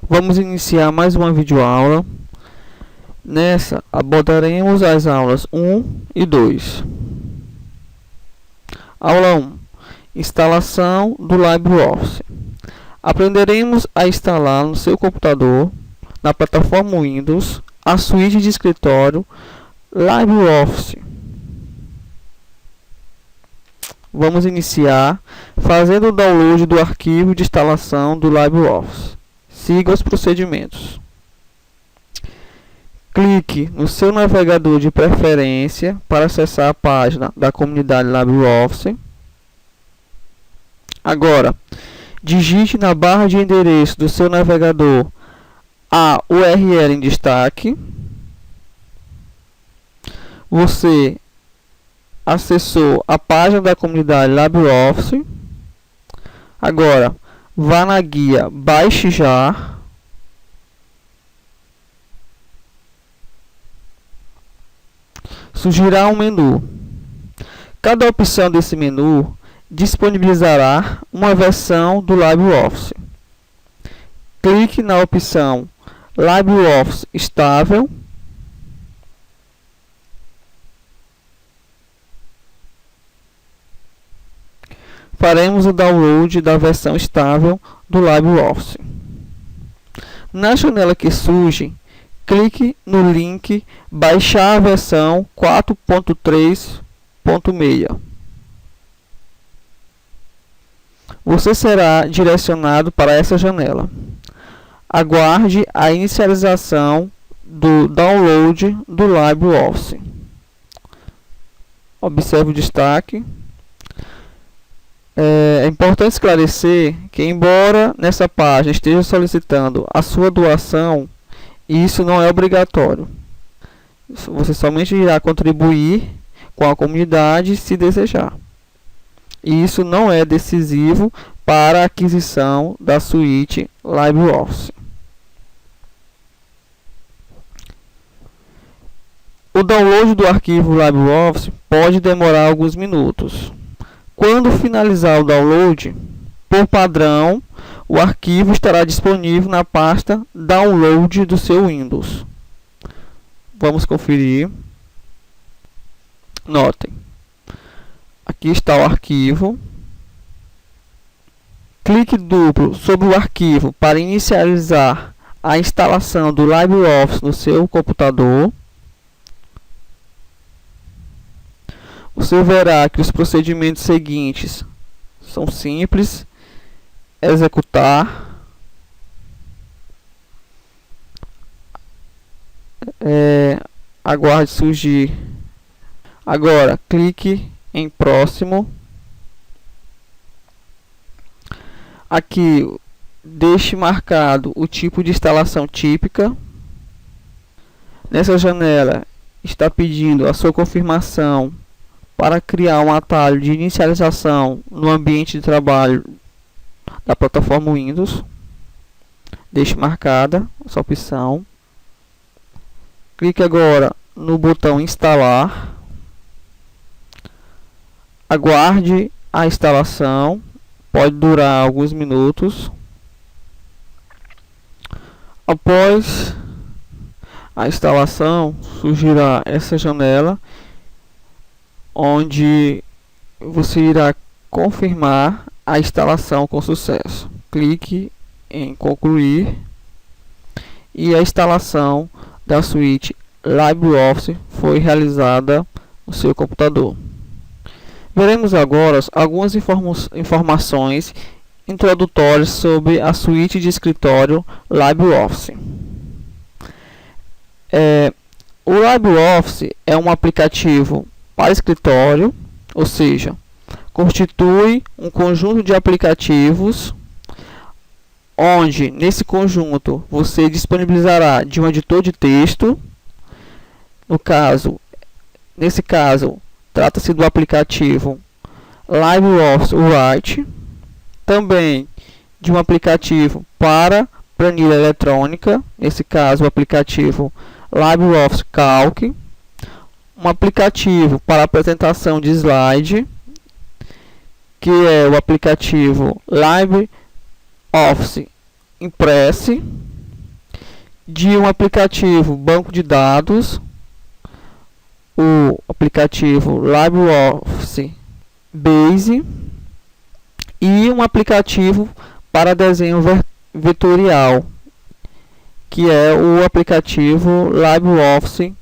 Vamos iniciar mais uma videoaula. Nessa, abordaremos as aulas 1 e 2. Aula 1. Instalação do LibreOffice. Aprenderemos a instalar no seu computador, na plataforma Windows, a suíte de escritório LibreOffice. Vamos iniciar fazendo o download do arquivo de instalação do LibreOffice. Siga os procedimentos. Clique no seu navegador de preferência para acessar a página da comunidade LibreOffice. Agora, digite na barra de endereço do seu navegador a URL em destaque. Você acessou a página da comunidade LibreOffice. Agora, vá na guia Baixe Já. Surgirá um menu. Cada opção desse menu disponibilizará uma versão do LibreOffice. Clique na opção LibreOffice estável. Faremos o download da versão estável do LibreOffice. Na janela que surge, clique no link Baixar a versão 4.3.6. Você será direcionado para essa janela. Aguarde a inicialização do download do LibreOffice. Observe o destaque. É importante esclarecer que, embora nessa página esteja solicitando a sua doação, isso não é obrigatório. Você somente irá contribuir com a comunidade se desejar. E isso não é decisivo para a aquisição da suíte LibreOffice. O download do arquivo LibreOffice pode demorar alguns minutos. Quando finalizar o download, por padrão, o arquivo estará disponível na pasta Download do seu Windows. Vamos conferir. Notem. Aqui está o arquivo. Clique duplo sobre o arquivo para inicializar a instalação do LibreOffice no seu computador. Você verá que os procedimentos seguintes são simples. Executar. Aguarde surgir. Agora, clique em próximo. Aqui, deixe marcado o tipo de instalação típica. Nessa janela, está pedindo a sua confirmação para criar um atalho de inicialização no ambiente de trabalho da plataforma Windows. Deixe marcada essa opção. Clique agora no botão instalar. Aguarde a instalação, pode durar alguns minutos. Após a instalação, surgirá essa janela onde você irá confirmar a instalação com sucesso. Clique em concluir e a instalação da suíte LibreOffice foi realizada no seu computador. Veremos agora algumas informações introdutórias sobre a suíte de escritório LibreOffice. O LibreOffice é um aplicativo para escritório, ou seja, constitui um conjunto de aplicativos onde nesse conjunto você disponibilizará de um editor de texto. Nesse caso, trata-se do aplicativo LibreOffice Write, também de um aplicativo para planilha eletrônica, nesse caso o aplicativo LibreOffice Calc, um aplicativo para apresentação de slide, que é o aplicativo LibreOffice Impress, de um aplicativo banco de dados, o aplicativo LibreOffice Base e um aplicativo para desenho vetorial, que é o aplicativo LibreOffice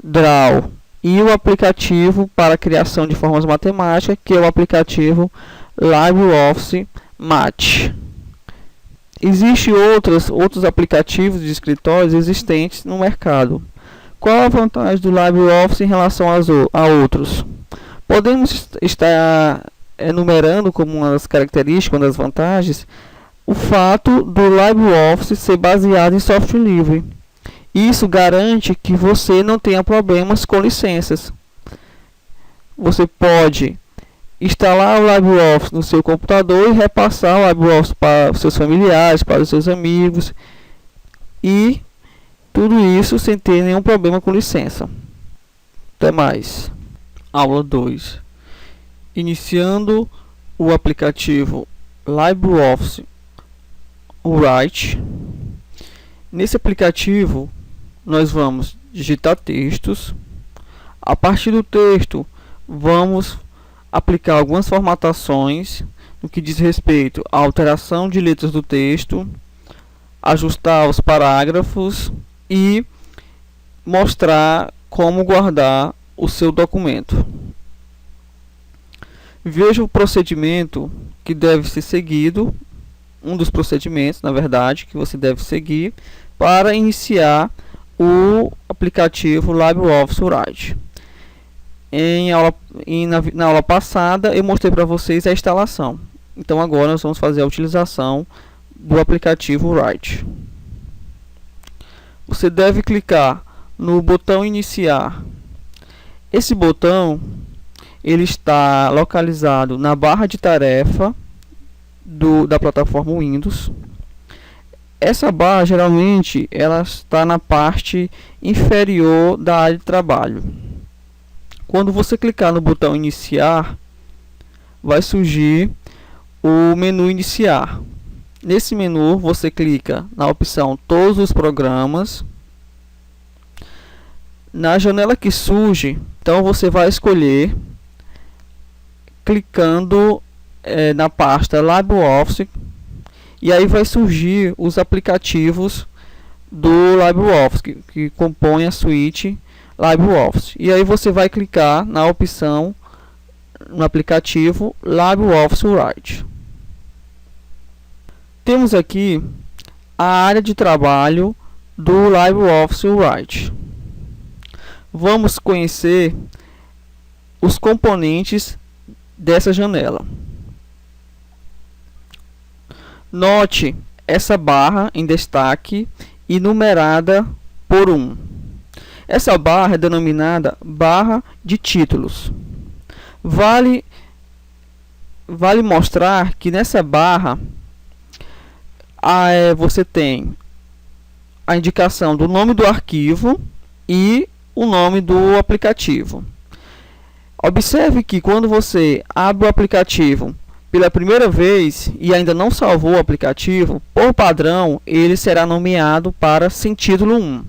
Draw, e o aplicativo para criação de formas matemáticas, que é o aplicativo LibreOffice Math. Existem outros aplicativos de escritórios existentes no mercado. Qual a vantagem do LibreOffice em relação a outros? Podemos estar enumerando como uma das características, uma das vantagens, o fato do LibreOffice ser baseado em software livre. Isso garante que você não tenha problemas com licenças. Você pode instalar o LibreOffice no seu computador e repassar o LibreOffice para os seus familiares, para os seus amigos, e tudo isso sem ter nenhum problema com licença. Até mais. Aula 2. Iniciando o aplicativo LibreOffice Write. Nesse aplicativo nós vamos digitar textos. A partir do texto vamos aplicar algumas formatações no que diz respeito à alteração de letras do texto, ajustar os parágrafos e mostrar como guardar o seu documento. Veja o procedimento que deve ser seguido, um dos procedimentos, na verdade, que você deve seguir para iniciar o aplicativo LibreOffice Write. Na aula passada eu mostrei para vocês a instalação. Então agora nós vamos fazer a utilização do aplicativo Write. Você deve clicar no botão iniciar. Esse botão ele está localizado na barra de tarefa da plataforma Windows. Essa barra geralmente ela está na parte inferior da área de trabalho. Quando você clicar no botão iniciar, vai surgir o menu iniciar. Nesse menu você clica na opção todos os programas. Na janela que surge, então você vai escolher clicando na pasta LibreOffice, e aí vai surgir os aplicativos do LibreOffice que compõem a suíte LibreOffice, e aí você vai clicar na opção no aplicativo LibreOffice Write. Temos aqui a área de trabalho do LibreOffice Write. Vamos conhecer os componentes dessa janela. Note essa barra em destaque e numerada por 1. Essa barra é denominada barra de títulos. Vale mostrar que nessa barra você tem a indicação do nome do arquivo e o nome do aplicativo. Observe que quando você abre o aplicativo pela primeira vez e ainda não salvou o aplicativo, por padrão ele será nomeado para sem título 1.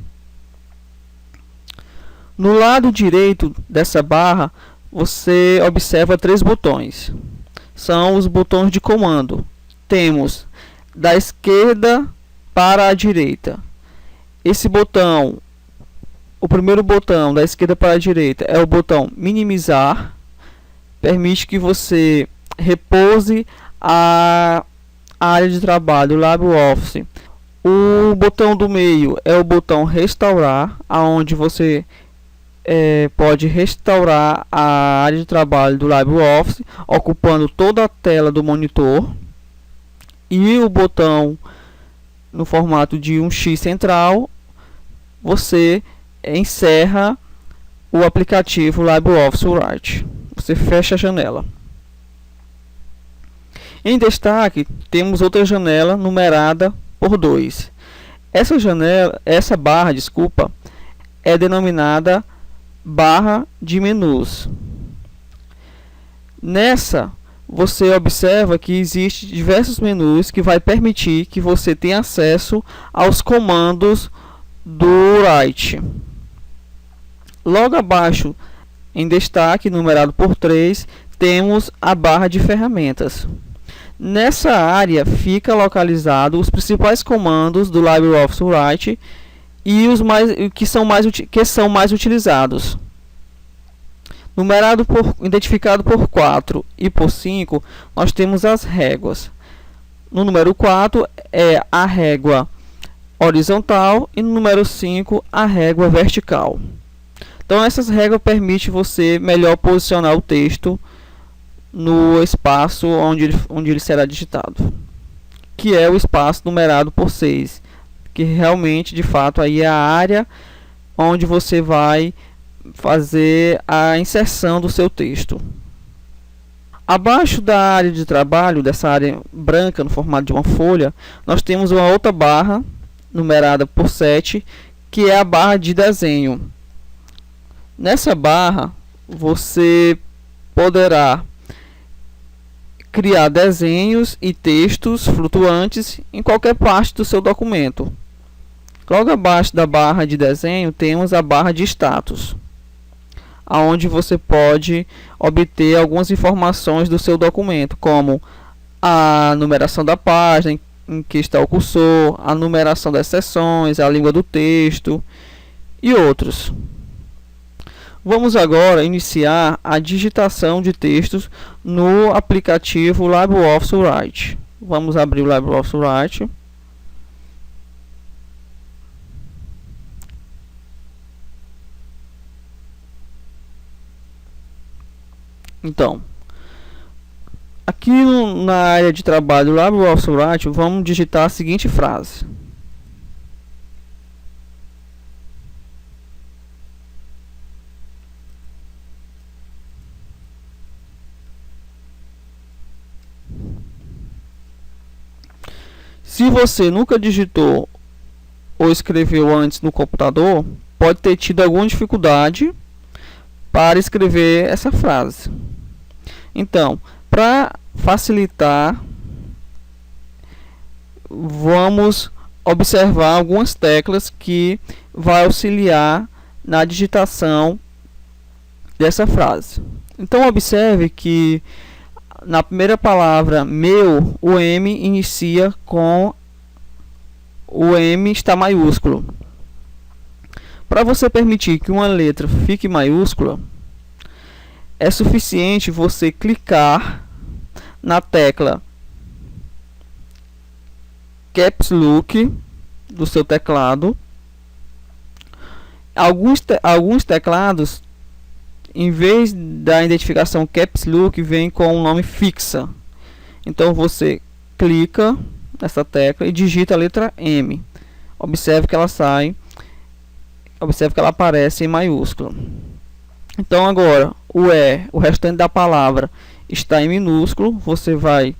No lado direito dessa barra você observa 3 botões. São os botões de comando. Temos da esquerda para a direita. Esse botão, o primeiro botão da esquerda para a direita, é o botão minimizar. Permite que você repouse a área de trabalho LibreOffice. O botão do meio é o botão restaurar, aonde você pode restaurar a área de trabalho do LibreOffice, ocupando toda a tela do monitor. E o botão no formato de um X central, você encerra o aplicativo LibreOffice Write. Você fecha a janela. Em destaque, temos outra janela numerada por 2. Essa barra, é denominada barra de menus. Nessa, você observa que existem diversos menus que vai permitir que você tenha acesso aos comandos do Write. Logo abaixo, em destaque, numerado por 3, temos a barra de ferramentas. Nessa área fica localizado os principais comandos do LibreOffice Write e os que são mais utilizados. Identificado por 4 e por 5, nós temos as réguas. No número 4 é a régua horizontal e no número 5 a régua vertical. Então essas réguas permitem você melhor posicionar o texto no espaço onde ele será digitado, que é o espaço numerado por 6, que realmente, de fato, aí é a área onde você vai fazer a inserção do seu texto. Abaixo da área de trabalho, dessa área branca no formato de uma folha, nós temos uma outra barra numerada por 7, que é a barra de desenho. Nessa barra você poderá criar desenhos e textos flutuantes em qualquer parte do seu documento. Logo abaixo da barra de desenho temos a barra de status, onde você pode obter algumas informações do seu documento, como a numeração da página em que está o cursor, a numeração das seções, a língua do texto e outros. Vamos agora iniciar a digitação de textos no aplicativo LibreOffice Write. Vamos abrir o LibreOffice Write. Então, aqui na área de trabalho do LibreOffice Write, vamos digitar a seguinte frase: se você nunca digitou ou escreveu antes no computador, pode ter tido alguma dificuldade para escrever essa frase. Então, para facilitar, vamos observar algumas teclas que vai auxiliar na digitação dessa frase. Então, observe que na primeira palavra meu, o M inicia com o M está maiúsculo. Para você permitir que uma letra fique maiúscula, é suficiente você clicar na tecla Caps Lock do seu teclado. Alguns teclados, em vez da identificação Caps Lock, vem com um nome fixa. Então você clica nessa tecla e digita a letra M. Observe que ela aparece em maiúsculo. Então agora o restante da palavra está em minúsculo. Você vai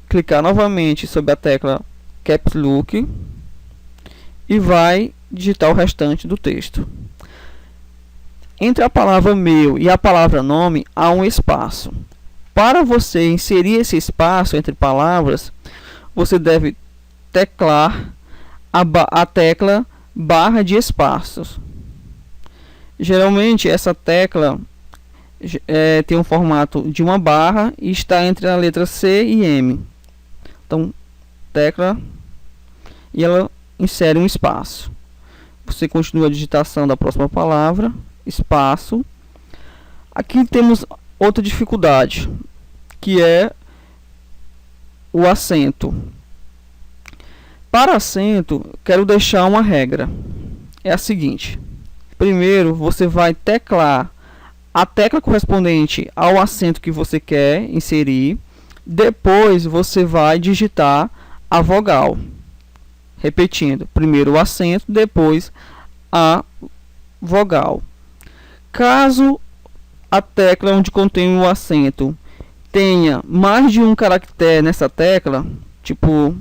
clicar novamente sobre a tecla Caps Lock e vai digitar o restante do texto. Entre a palavra meu e a palavra nome há um espaço. Para você inserir esse espaço entre palavras, você deve teclar a tecla barra de espaços. Geralmente essa tecla tem um formato de uma barra e está entre a letra C e M. Então, tecla e ela insere um espaço. Você continua a digitação da próxima palavra, espaço. Aqui temos outra dificuldade, que é o acento. Para acento, quero deixar uma regra. É a seguinte: primeiro você vai teclar a tecla correspondente ao acento que você quer inserir. Depois você vai digitar a vogal. Repetindo, primeiro o acento, depois a vogal. Caso a tecla onde contém o acento tenha mais de um caractere nessa tecla, tipo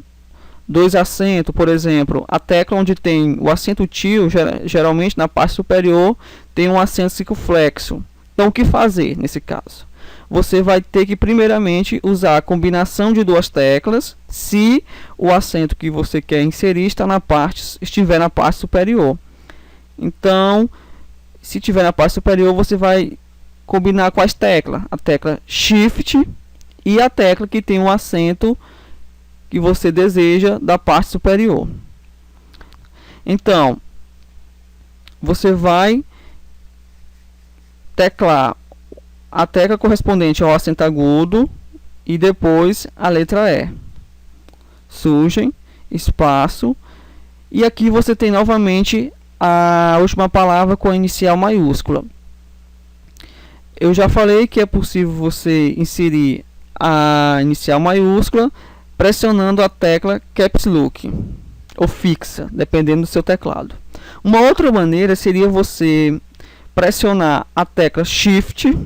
2 acentos, por exemplo, a tecla onde tem o acento tio, geralmente na parte superior tem um acento circunflexo. Então, o que fazer nesse caso? você vai ter que primeiramente usar a combinação de duas teclas se o acento que você quer inserir estiver na parte superior. Então, se estiver na parte superior, você vai combinar com as teclas, a tecla Shift e a tecla que tem o acento que você deseja da parte superior. Então, você vai teclar a tecla correspondente ao acento agudo e depois a letra E. Surgem, espaço, e aqui você tem novamente a última palavra com a inicial maiúscula. Eu já falei que é possível você inserir a inicial maiúscula pressionando a tecla Caps Lock ou fixa, dependendo do seu teclado. Uma outra maneira seria você pressionar a tecla Shift.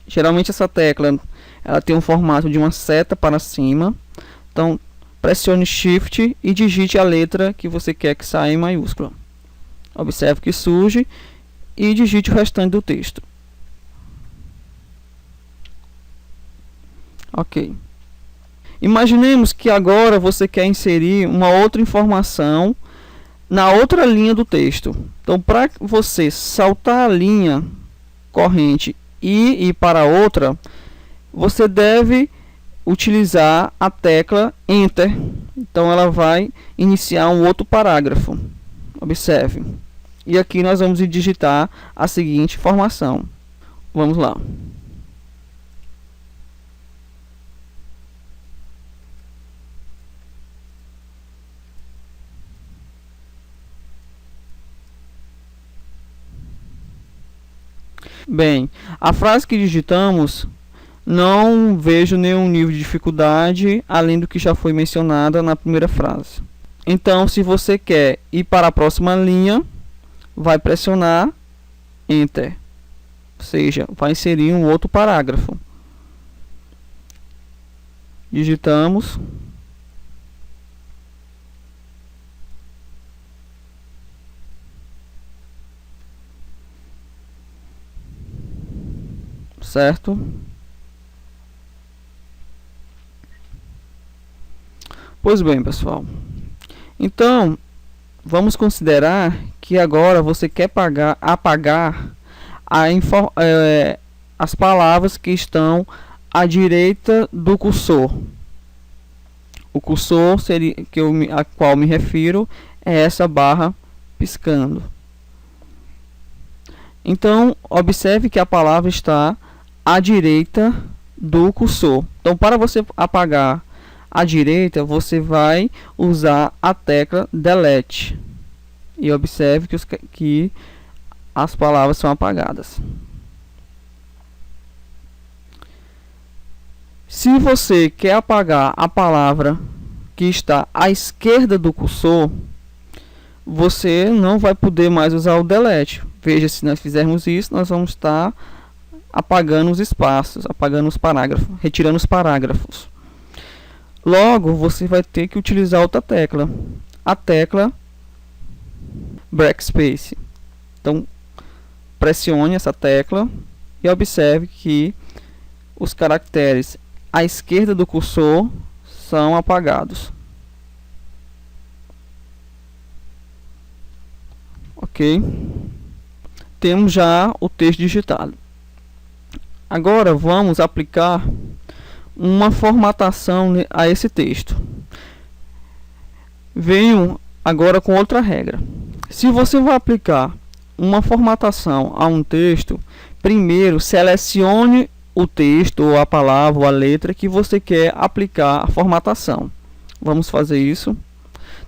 Geralmente essa tecla ela tem um formato de uma seta para cima. Então pressione Shift e digite a letra que você quer que saia em maiúscula. Observe que surge e digite o restante do texto. Ok. Imaginemos que agora você quer inserir uma outra informação na outra linha do texto. Então, para você saltar a linha corrente e ir para outra, você deve utilizar a tecla Enter. Então, ela vai iniciar um outro parágrafo. Observe. E aqui nós vamos digitar a seguinte informação. Vamos lá. Bem, a frase que digitamos, não vejo nenhum nível de dificuldade além do que já foi mencionada na primeira frase. Então, se você quer ir para a próxima linha, vai pressionar Enter, ou seja, vai inserir um outro parágrafo. Digitamos. Certo? Pois bem, pessoal. Então, vamos considerar que agora você quer apagar as palavras que estão à direita do cursor. O cursor seria a qual me refiro é essa barra piscando. Então, observe que a palavra está à direita do cursor. Então, para você apagar à direita, você vai usar a tecla Delete. E observe que as palavras são apagadas. Se você quer apagar a palavra que está à esquerda do cursor, você não vai poder mais usar o Delete. Veja, se nós fizermos isso, nós vamos estar apagando os espaços, apagando os parágrafos, retirando os parágrafos. Logo, você vai ter que utilizar outra tecla, a tecla Backspace. Então, pressione essa tecla e observe que os caracteres à esquerda do cursor são apagados. Ok? Temos já o texto digitado. Agora vamos aplicar uma formatação a esse texto. Venho agora com outra regra. Se você vai aplicar uma formatação a um texto, primeiro selecione o texto, ou a palavra, ou a letra que você quer aplicar a formatação. Vamos fazer isso.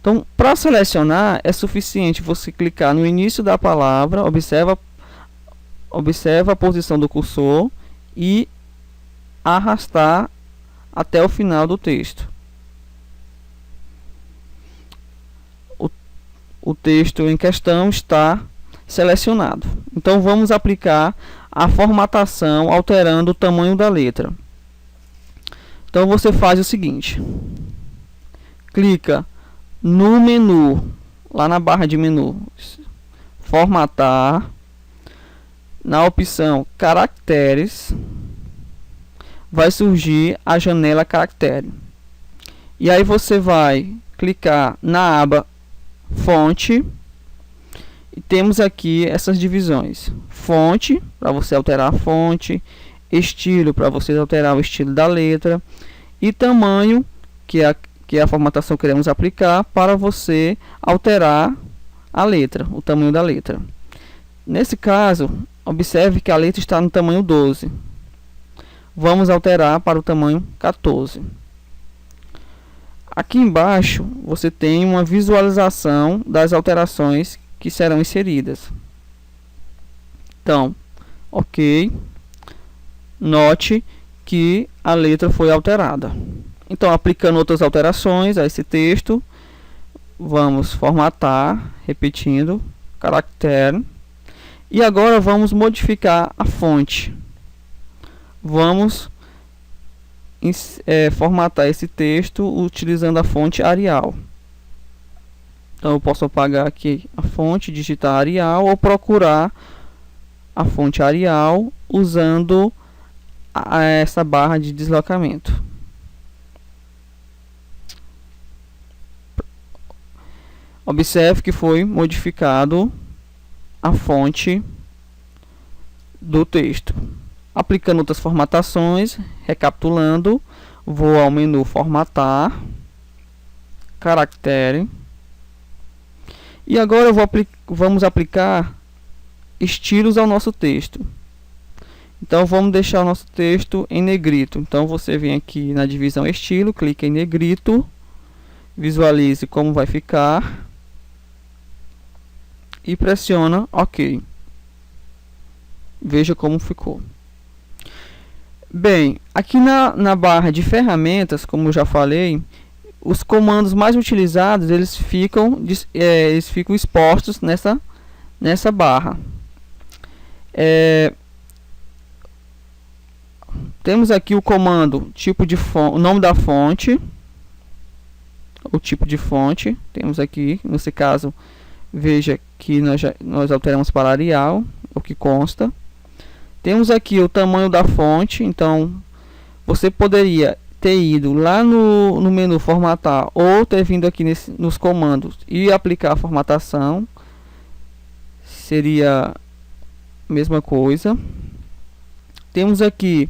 Então, para selecionar, é suficiente você clicar no início da palavra, observa a posição do cursor e arrastar até o final do texto. O texto em questão está selecionado. Então vamos aplicar a formatação alterando o tamanho da letra. Então você faz o seguinte: clica no menu, lá na barra de menu, formatar, na opção caracteres, vai surgir a janela caractere. E aí você vai clicar na aba fonte e temos aqui essas divisões: fonte para você alterar a fonte, estilo para você alterar o estilo da letra, e tamanho, que é a formatação que queremos aplicar, para você alterar a letra, o tamanho da letra. Nesse caso, observe que a letra está no tamanho 12. Vamos alterar para o tamanho 14. Aqui embaixo você tem uma visualização das alterações que serão inseridas. Então, ok. Note que a letra foi alterada. Então, aplicando outras alterações a esse texto, vamos formatar, repetindo, caractere. E agora vamos modificar a fonte. Vamos formatar esse texto utilizando a fonte Arial. Então eu posso apagar aqui a fonte, digitar Arial, ou procurar a fonte Arial usando essa barra de deslocamento. Observe que foi modificado a fonte do texto. Aplicando outras formatações, recapitulando, vou ao menu formatar, caractere, e agora vamos aplicar estilos ao nosso texto. Então vamos deixar o nosso texto em negrito. Então você vem aqui na divisão estilo, clica em negrito, visualize como vai ficar e pressiona OK. Veja como ficou. Bem, aqui na barra de ferramentas, como eu já falei, os comandos mais utilizados eles ficam expostos nessa barra. Temos aqui o comando tipo de fonte, o nome da fonte, o tipo de fonte. Temos aqui, nesse caso, veja que nós alteramos para Arial, o que consta. Temos aqui o tamanho da fonte. Então você poderia ter ido lá no menu formatar, ou ter vindo aqui nos comandos e aplicar a formatação, seria a mesma coisa. Temos aqui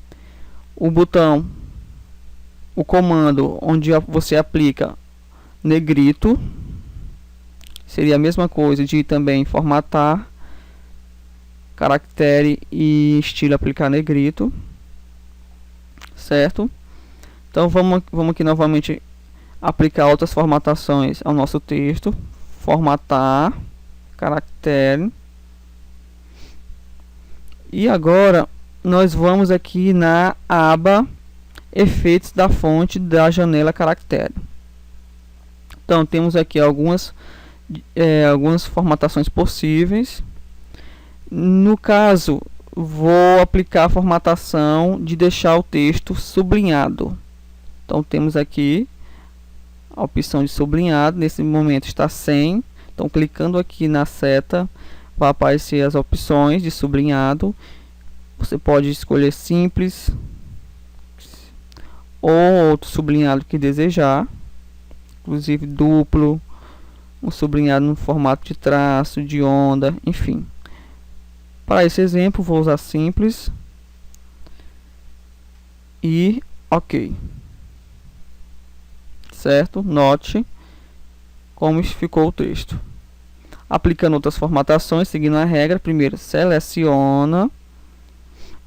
o botão, o comando onde você aplica negrito, seria a mesma coisa de também formatar, caractere e estilo, aplicar negrito, certo? Então vamos aqui novamente aplicar outras formatações ao nosso texto, formatar, caractere, e agora nós vamos aqui na aba efeitos da fonte da janela caractere. Então temos aqui algumas formatações possíveis. No caso, vou aplicar a formatação de deixar o texto sublinhado. Então temos aqui a opção de sublinhado, nesse momento está 100. Então clicando aqui na seta vai aparecer as opções de sublinhado. Você pode escolher simples ou outro sublinhado que desejar, inclusive duplo, um sublinhado no formato de traço, de onda, enfim. Para esse exemplo vou usar simples e OK. Certo? Note como ficou o texto. Aplicando outras formatações, seguindo a regra, primeiro seleciona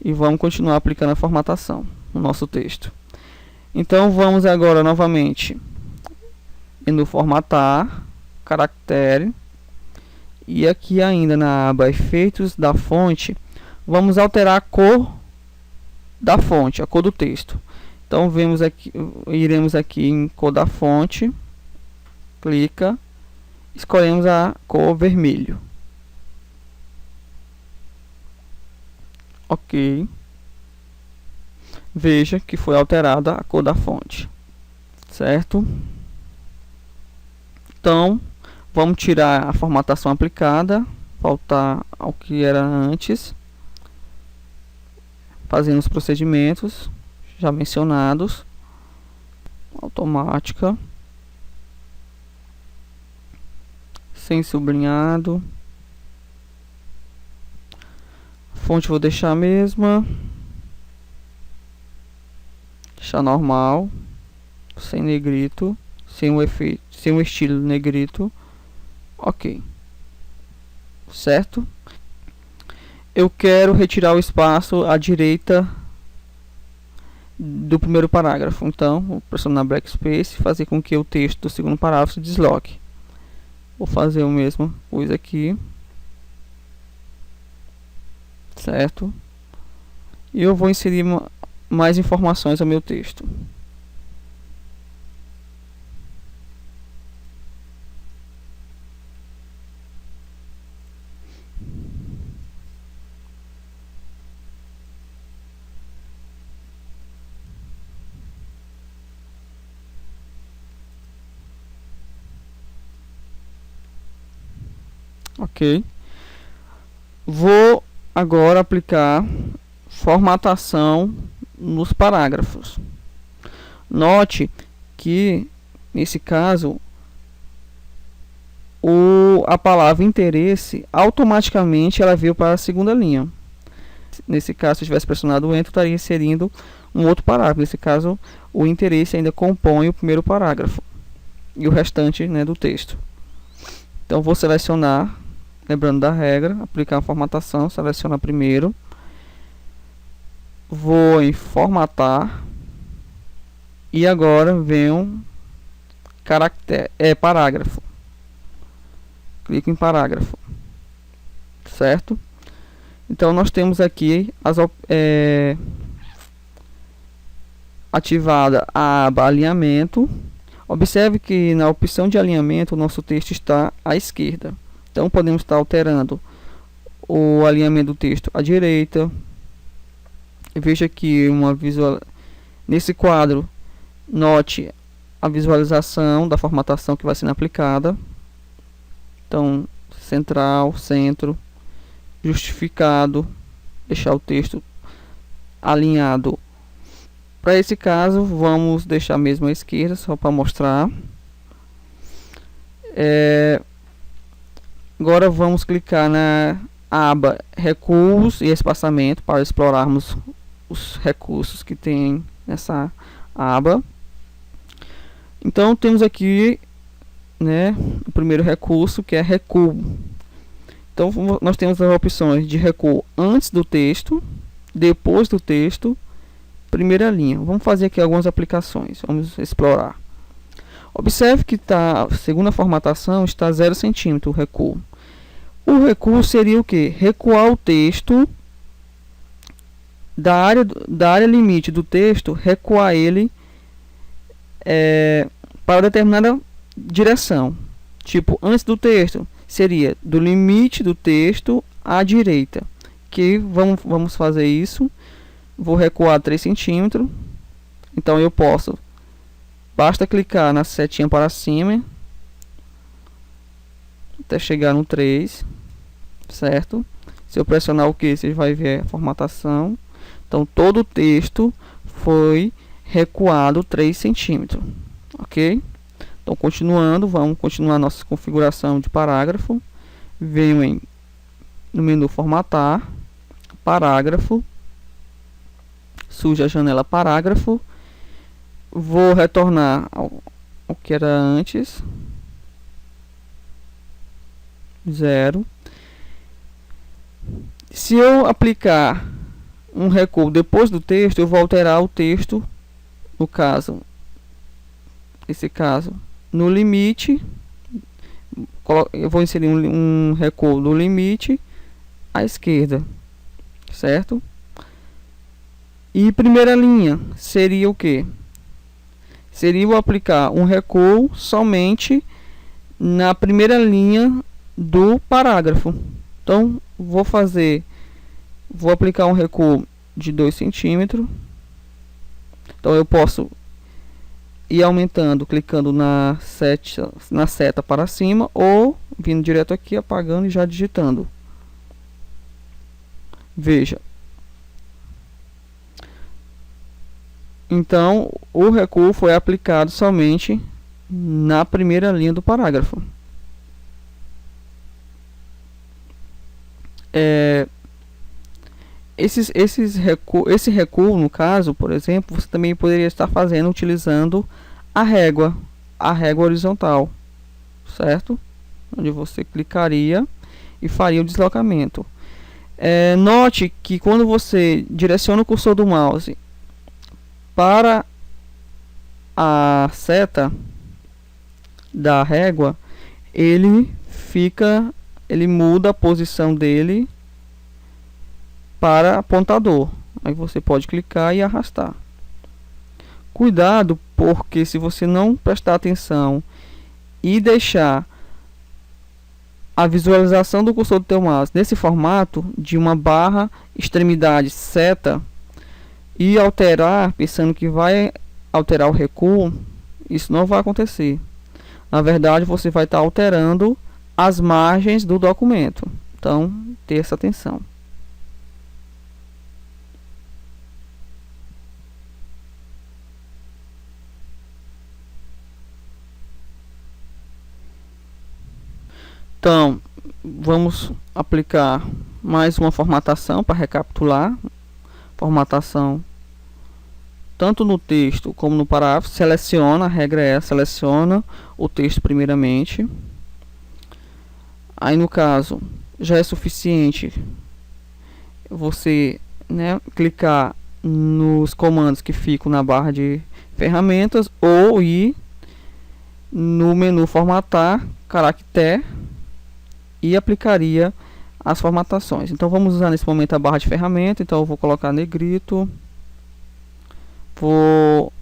e vamos continuar aplicando a formatação no nosso texto. Então vamos agora novamente no formatar, caractere, e aqui ainda na aba efeitos da fonte, vamos alterar a cor da fonte, a cor do texto. Então iremos aqui em cor da fonte, clica, escolhemos a cor vermelho. OK. Veja que foi alterada a cor da fonte, certo? Então vamos tirar a formatação aplicada, voltar ao que era antes, fazendo os procedimentos, já mencionados. Automática, sem sublinhado, fonte vou deixar a mesma, deixar normal, sem negrito, sem o efeito, sem o estilo negrito. Ok, certo? Eu quero retirar o espaço à direita do primeiro parágrafo, então vou pressionar backspace e fazer com que o texto do segundo parágrafo se desloque. Vou fazer a mesma coisa aqui, certo? E eu vou inserir mais informações ao meu texto. Ok. Vou agora aplicar formatação nos parágrafos. Note que nesse caso a palavra interesse automaticamente ela veio para a segunda linha. Nesse caso, se eu tivesse pressionado o Enter, eu estaria inserindo um outro parágrafo. Nesse caso, o interesse ainda compõe o primeiro parágrafo e o restante, né, do texto. Então vou selecionar, lembrando da regra, aplicar a formatação, seleciona primeiro, vou em formatar e agora venho parágrafo. Clico em parágrafo, certo? Então nós temos aqui ativada a aba alinhamento. Observe que na opção de alinhamento o nosso texto está à esquerda. Então podemos estar alterando o alinhamento do texto à direita. Veja aqui nesse quadro, note a visualização da formatação que vai sendo aplicada. Então, central, centro, justificado, deixar o texto alinhado. Para esse caso, vamos deixar mesmo à esquerda, só para mostrar. Agora vamos clicar na aba Recursos e Espaçamento para explorarmos os recursos que tem nessa aba. Então temos aqui, né, o primeiro recurso, que é recuo. Então nós temos as opções de recuo antes do texto, depois do texto, primeira linha. Vamos fazer aqui algumas aplicações, vamos explorar. Observe que segundo a formatação está 0 centímetro o recuo. O recuo seria o que? Recuar o texto da área limite do texto, recuar ele para determinada direção. Tipo, antes do texto seria do limite do texto à direita. Que vamos fazer isso. Vou recuar 3 centímetros. Então eu posso, basta clicar na setinha para cima até chegar no 3, certo? Se eu pressionar o que, você vai ver a formatação. Então todo o texto foi recuado 3 centímetros, ok? Então continuando, vamos continuar nossa configuração de parágrafo. Venho no menu formatar, parágrafo, surge a janela parágrafo. Vou retornar ao que era antes, 0. Se eu aplicar um recuo depois do texto, eu vou alterar o texto, nesse caso, no limite. Eu vou inserir um recuo no limite à esquerda, certo? E primeira linha seria o que? Seria eu aplicar um recuo somente na primeira linha do parágrafo. Então vou aplicar um recuo de 2 centímetros. Então eu posso ir aumentando, clicando na seta para cima, ou vindo direto aqui, apagando e já digitando. Veja, Então, o recuo foi aplicado somente na primeira linha do parágrafo. Esse recuo, no caso, por exemplo, você também poderia estar fazendo utilizando a régua horizontal, certo? Onde você clicaria e faria o deslocamento. Note que quando você direciona o cursor do mouse para a seta da régua, ele muda a posição dele para apontador. Aí você pode clicar e arrastar. Cuidado, porque se você não prestar atenção e deixar a visualização do cursor do teu mouse nesse formato de uma barra extremidade seta e alterar, pensando que vai alterar o recuo, isso não vai acontecer. Na verdade, você vai estar alterando as margens do documento. Então, ter essa atenção. Então, vamos aplicar mais uma formatação para recapitular. Formatação tanto no texto como no parágrafo. Seleciona, a regra é seleciona o texto primeiramente. Aí no caso, já é suficiente você, clicar nos comandos que ficam na barra de ferramentas ou ir no menu formatar, caractere, e aplicaria as formatações. Então vamos usar nesse momento a barra de ferramenta. Então eu vou colocar negrito, vou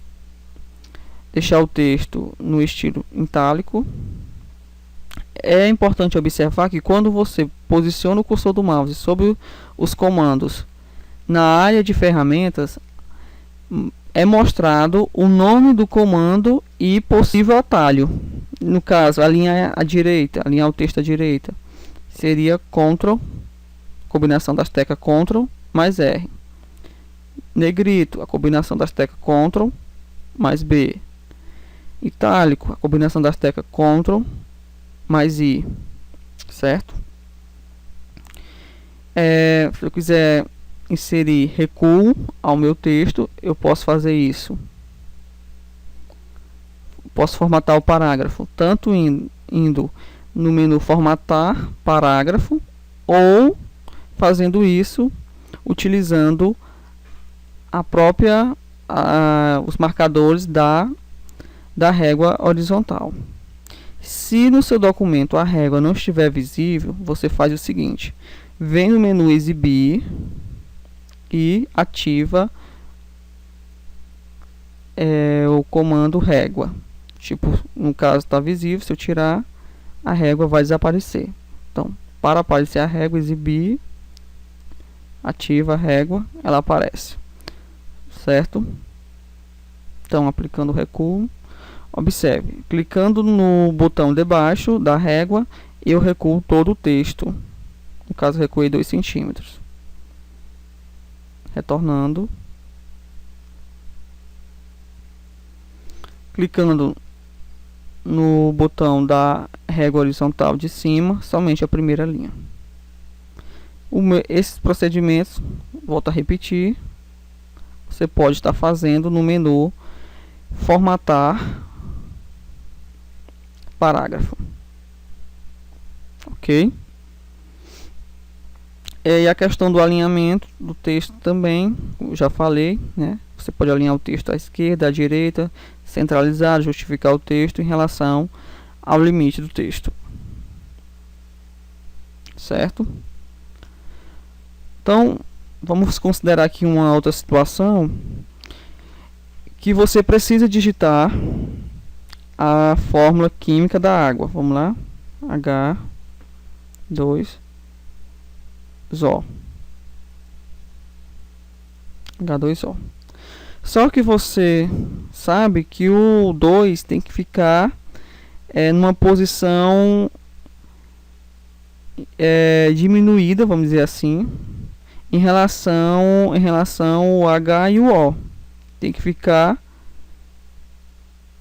deixar o texto no estilo itálico. É importante observar que quando você posiciona o cursor do mouse sobre os comandos na área de ferramentas, é mostrado o nome do comando e possível atalho. No caso, alinhar à direita, alinhar o texto à direita, seria Ctrl, combinação das teclas Ctrl mais R. Negrito, a combinação das teclas Ctrl mais B. Itálico, a combinação das teclas Ctrl mais I, certo? Se eu quiser inserir recuo ao meu texto, eu posso fazer isso. Posso formatar o parágrafo tanto indo no menu formatar parágrafo ou fazendo isso utilizando os marcadores da régua horizontal. Se no seu documento a régua não estiver visível, você faz o seguinte: vem no menu exibir e ativa o comando régua. Tipo, no caso está visível, se eu tirar, a régua vai desaparecer. Então, para aparecer a régua, exibir, ativa a régua, ela aparece, certo? Então, aplicando o recuo, observe, clicando no botão debaixo da régua, eu recuo todo o texto. No caso, recuei 2 centímetros. Retornando, clicando no botão da régua horizontal de cima, somente a primeira linha. Esses procedimentos, volto a repetir, você pode estar fazendo no menu formatar parágrafo, ok? E a questão do alinhamento do texto também, eu já falei, Você pode alinhar o texto à esquerda, à direita, centralizar, justificar o texto em relação ao limite do texto, certo? Então, vamos considerar aqui uma outra situação que você precisa digitar a fórmula química da água. Vamos lá, H2O. H2O. Só que você sabe que o 2 tem que ficar numa posição diminuída, vamos dizer assim, em relação ao H e o O. tem que ficar.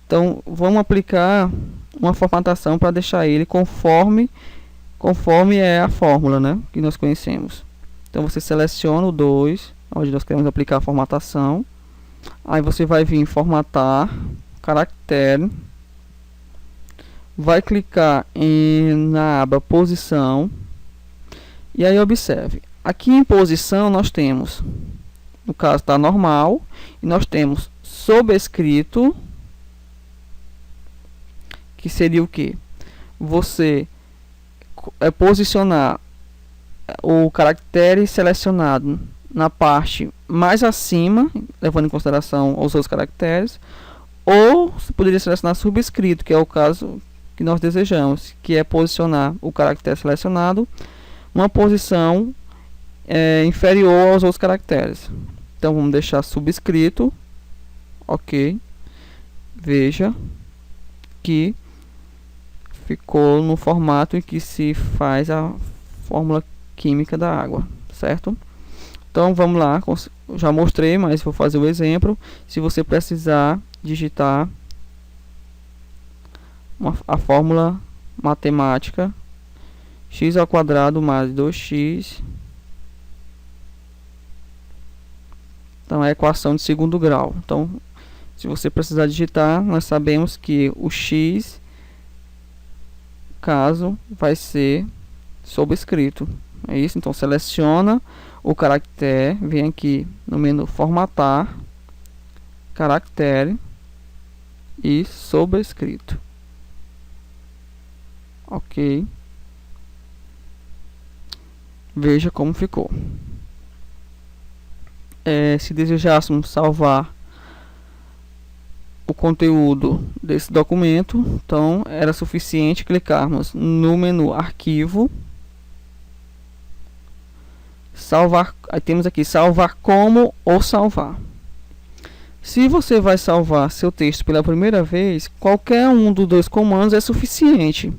Então vamos aplicar uma formatação para deixar ele conforme é a fórmula, né, que nós conhecemos. Então você seleciona o 2, onde nós queremos aplicar a formatação. Aí você vai vir em formatar caractere, vai clicar na aba posição, e aí observe, aqui em posição nós temos, no caso está normal, e nós temos sobrescrito, que seria o que? Você posicionar o caractere selecionado na parte mais acima, levando em consideração os outros caracteres, ou você poderia selecionar subscrito, que é o caso que nós desejamos, que é posicionar o caractere selecionado numa posição inferior aos outros caracteres. Então vamos deixar subscrito, ok. Veja que ficou no formato em que se faz a fórmula química da água, certo? Então vamos lá, já mostrei, mas vou fazer o exemplo. Se você precisar digitar a fórmula matemática x ao quadrado mais 2x, então é a equação de segundo grau. Então se você precisar digitar, nós sabemos que o x, caso, vai ser sobrescrito. É isso, então seleciona o caractere, vem aqui no menu formatar, caractere e sobrescrito. Ok. Veja como ficou. Se desejássemos salvar o conteúdo desse documento, então era suficiente clicarmos no menu arquivo, salvar, aí temos aqui salvar como ou salvar. Se você vai salvar seu texto pela primeira vez, qualquer um dos dois comandos é suficiente.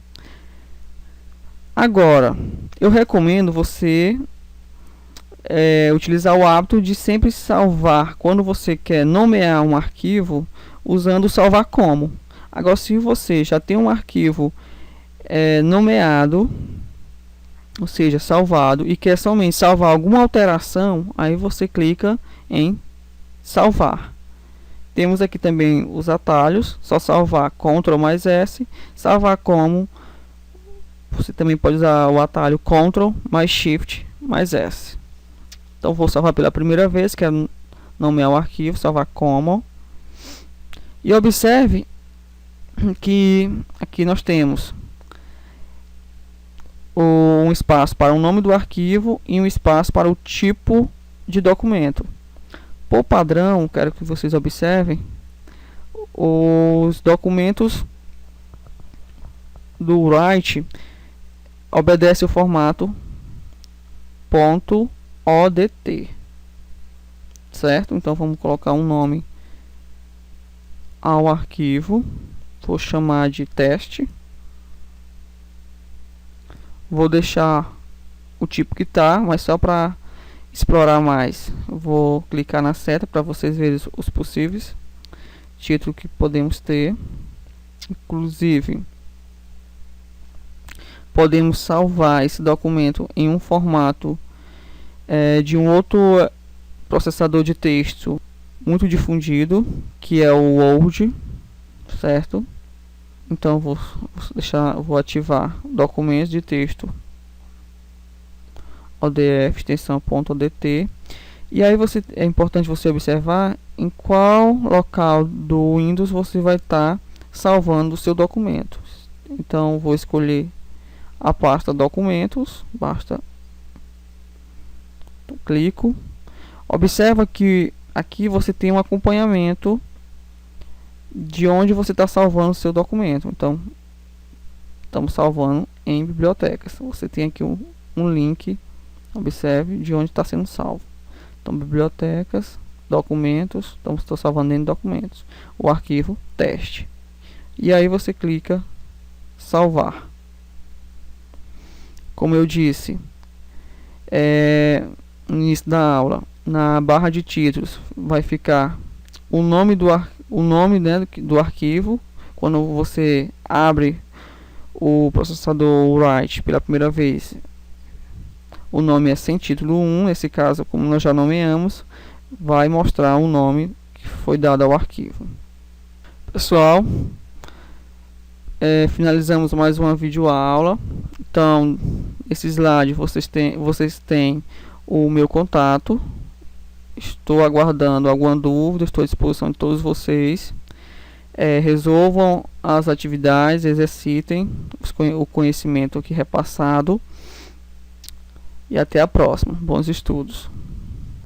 Agora, eu recomendo você utilizar o hábito de sempre salvar quando você quer nomear um arquivo, usando o salvar como. Agora, se você já tem um arquivo nomeado, ou seja, salvado, e quer somente salvar alguma alteração, aí você clica em salvar. Temos aqui também os atalhos, só salvar Ctrl mais S, salvar como, você também pode usar o atalho Ctrl mais Shift mais S. Então vou salvar pela primeira vez, quero nomear o arquivo, salvar como. E observe que aqui nós temos um espaço para o nome do arquivo e um espaço para o tipo de documento. Por padrão, quero que vocês observem, os documentos do Write obedecem o formato .odt, certo? Então vamos colocar um nome ao arquivo, vou chamar de teste, vou deixar o tipo que está, mas só para explorar mais, vou clicar na seta para vocês verem os possíveis títulos que podemos ter. Inclusive, podemos salvar esse documento em um formato de um outro processador de texto muito difundido, que é o Word, certo? Então vou ativar documentos de texto ODF, extensão .odt, e aí é importante você observar em qual local do Windows você vai estar salvando o seu documento. Então vou escolher a pasta documentos, basta clico. Observa que aqui você tem um acompanhamento de onde você está salvando o seu documento. Então estamos salvando em bibliotecas. Você tem aqui um link, observe, de onde está sendo salvo. Então bibliotecas, documentos, então estou salvando dentro de documentos o arquivo teste, e aí você clica salvar. Como eu disse no início da aula, na barra de títulos vai ficar o nome, né, do arquivo. Quando você abre o processador write pela primeira vez, o nome é sem título 1, nesse caso, como nós já nomeamos, vai mostrar o nome que foi dado ao arquivo. Pessoal, finalizamos mais uma videoaula. Então, esse slide vocês têm o meu contato. Estou aguardando alguma dúvida, estou à disposição de todos vocês. Resolvam as atividades, exercitem o conhecimento aqui repassado. E até a próxima. Bons estudos.